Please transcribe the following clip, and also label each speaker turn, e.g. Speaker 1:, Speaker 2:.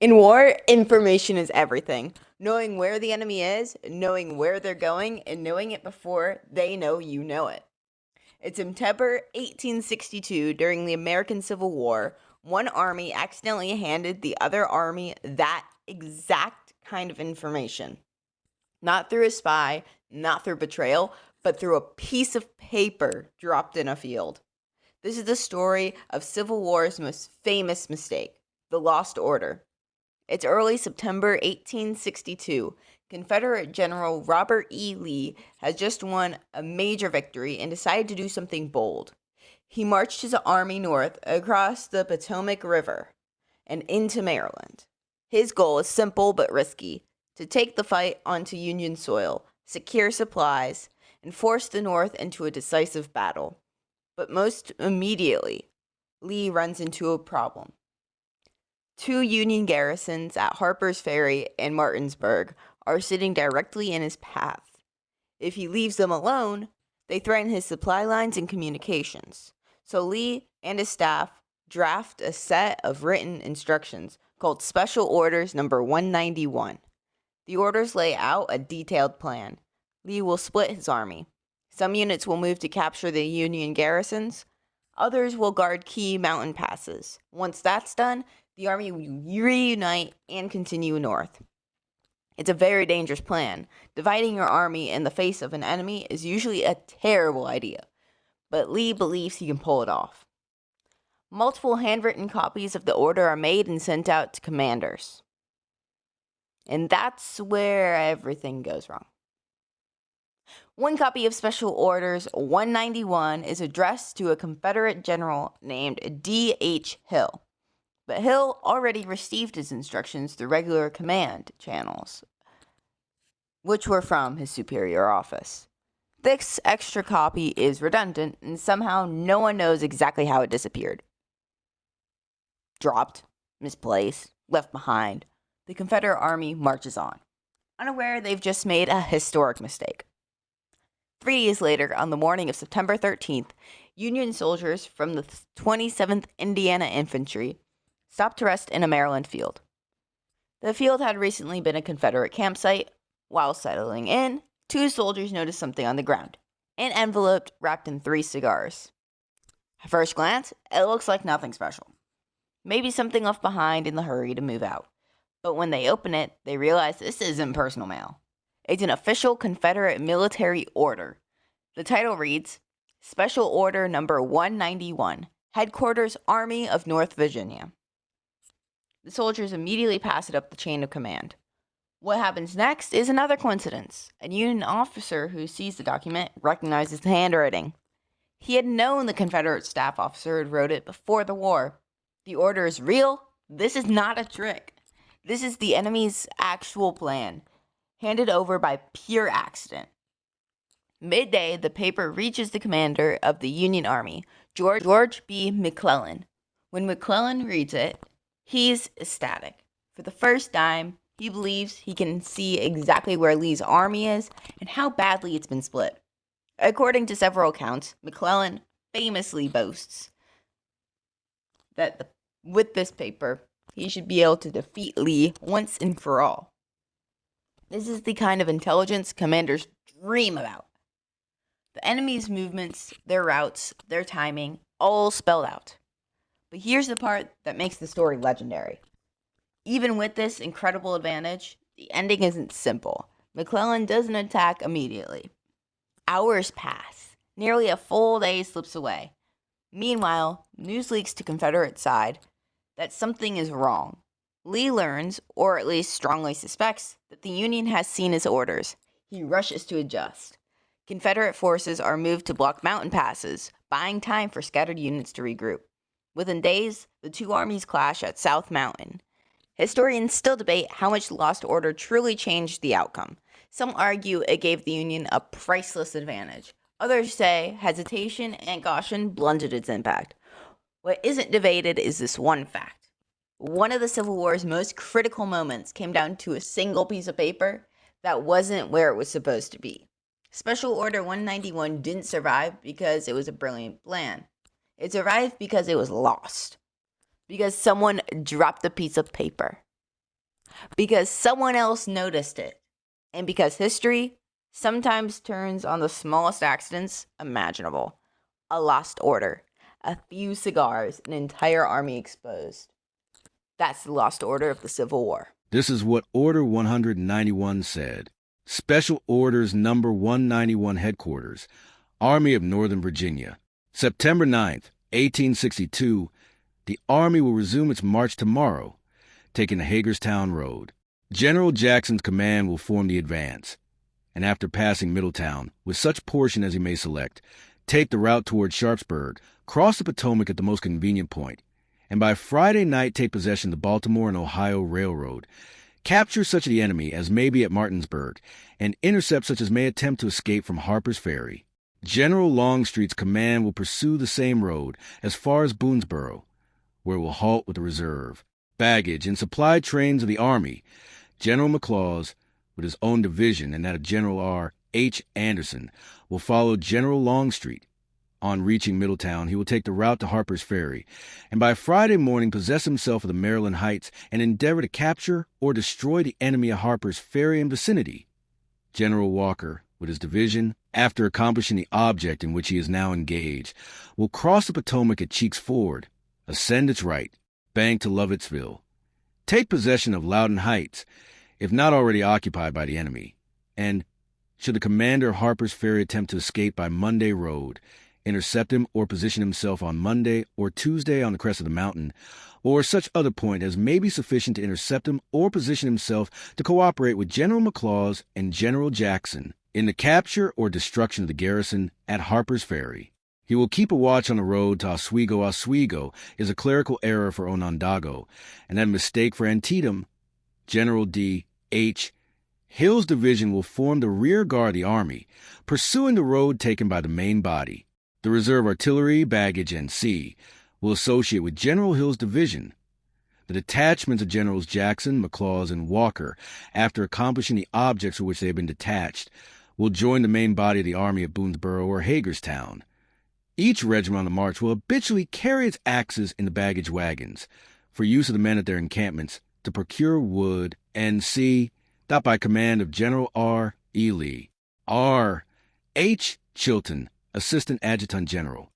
Speaker 1: In war, information is everything. Knowing where the enemy is, knowing where they're going, and knowing it before they know you know it. It's September 1862 during the American Civil War. One army accidentally handed the other army that exact kind of information. Not through a spy, not through betrayal, but through a piece of paper dropped in a field. This is the story of Civil War's most famous mistake, the Lost Order. It's early September 1862. Confederate General Robert E. Lee has just won a major victory and decided to do something bold. He marched his army north across the Potomac River and into Maryland. His goal is simple but risky: to take the fight onto Union soil, secure supplies, and force the North into a decisive battle. But most immediately, Lee runs into a problem. Two Union garrisons at Harper's Ferry and Martinsburg are sitting directly in his path. If he leaves them alone, they threaten his supply lines and communications. So Lee and his staff draft a set of written instructions called Special Orders Number 191. The orders lay out a detailed plan. Lee will split his army. Some units will move to capture the Union garrisons. Others will guard key mountain passes. Once that's done, the army will reunite and continue north. It's a very dangerous plan. Dividing your army in the face of an enemy is usually a terrible idea, but Lee believes he can pull it off. Multiple handwritten copies of the order are made and sent out to commanders. And that's where everything goes wrong. One copy of Special Orders 191 is addressed to a Confederate general named D.H. Hill. But Hill already received his instructions through regular command channels, which were from his superior office. This extra copy is redundant, and somehow no one knows exactly how it disappeared. Dropped, misplaced, left behind, the Confederate Army marches on, unaware they've just made a historic mistake. 3 days later, on the morning of September 13th, Union soldiers from the 27th Indiana Infantry stopped to rest in a Maryland field. The field had recently been a Confederate campsite. While settling in, 2 soldiers noticed something on the ground, an envelope wrapped in 3 cigars. At first glance, it looks like nothing special. Maybe something left behind in the hurry to move out. But when they open it, they realize this isn't personal mail. It's an official Confederate military order. The title reads, Special Order Number 191, Headquarters Army of North Virginia. The soldiers immediately pass it up the chain of command. What happens next is another coincidence. A Union officer who sees the document recognizes the handwriting. He had known the Confederate staff officer had wrote it before the war. The order is real. This is not a trick. This is the enemy's actual plan, handed over by pure accident. Midday, the paper reaches the commander of the Union Army, George B. McClellan. When McClellan reads it, he's ecstatic. For the first time, he believes he can see exactly where Lee's army is and how badly it's been split. According to several accounts, McClellan famously boasts that with this paper, he should be able to defeat Lee once and for all. This is the kind of intelligence commanders dream about. The enemy's movements, their routes, their timing, all spelled out. But here's the part that makes the story legendary. Even with this incredible advantage, the ending isn't simple. McClellan doesn't attack immediately. Hours pass. Nearly a full day slips away. Meanwhile, news leaks to Confederate side that something is wrong. Lee learns, or at least strongly suspects, that the Union has seen his orders. He rushes to adjust. Confederate forces are moved to block mountain passes, buying time for scattered units to regroup. Within days, the 2 armies clash at South Mountain. Historians still debate how much the Lost Order truly changed the outcome. Some argue it gave the Union a priceless advantage. Others say hesitation and caution blunted its impact. What isn't debated is this one fact. One of the Civil War's most critical moments came down to a single piece of paper that wasn't where it was supposed to be. Special Order 191 didn't survive because it was a brilliant plan. It survived because it was lost. Because someone dropped a piece of paper. because someone else noticed it, and because history sometimes turns on the smallest accidents imaginable. A lost order, a few cigars, an entire army exposed. That's the lost order of the Civil War.
Speaker 2: This is what Order 191 said. Special Orders Number 191 Headquarters, Army of Northern Virginia. September 9th, 1862, the Army will resume its march tomorrow, taking the Hagerstown Road. General Jackson's command will form the advance, and after passing Middletown, with such portion as he may select, take the route toward Sharpsburg, cross the Potomac at the most convenient point, and by Friday night take possession of the Baltimore and Ohio Railroad, capture such of the enemy as may be at Martinsburg, and intercept such as may attempt to escape from Harper's Ferry. General Longstreet's command will pursue the same road as far as Boonesboro, where it will halt with the reserve, baggage, and supply trains of the Army. General McLaws, with his own division and that of General R. H. Anderson, will follow General Longstreet. On reaching Middletown, he will take the route to Harper's Ferry, and by Friday morning possess himself of the Maryland Heights and endeavor to capture or destroy the enemy at Harper's Ferry and vicinity. General Walker, with his division, after accomplishing the object in which he is now engaged, will cross the Potomac at Cheek's Ford, ascend its right bank to Lovettsville, take possession of Loudon Heights, if not already occupied by the enemy, and, should the commander of Harper's Ferry attempt to escape by Monday Road, intercept him or position himself on Monday or Tuesday on the crest of the mountain, or such other point as may be sufficient to intercept him or position himself to cooperate with General McLaws and General Jackson in the capture or destruction of the garrison at Harper's Ferry. He will keep a watch on the road to Oswego. Oswego is a clerical error for Onondaga, and that mistake for Antietam. General D. H. Hill's division will form the rear guard of the Army, pursuing the road taken by the main body. The reserve artillery, baggage, and C will associate with General Hill's division. The detachments of Generals Jackson, McLaws, and Walker, after accomplishing the objects for which they have been detached, will join the main body of the Army at Boonesboro or Hagerstown. Each regiment on the march will habitually carry its axes in the baggage wagons, for use of the men at their encampments, to procure wood, and C, that by command of General R. E. Lee. R. H. Chilton, Assistant Adjutant General.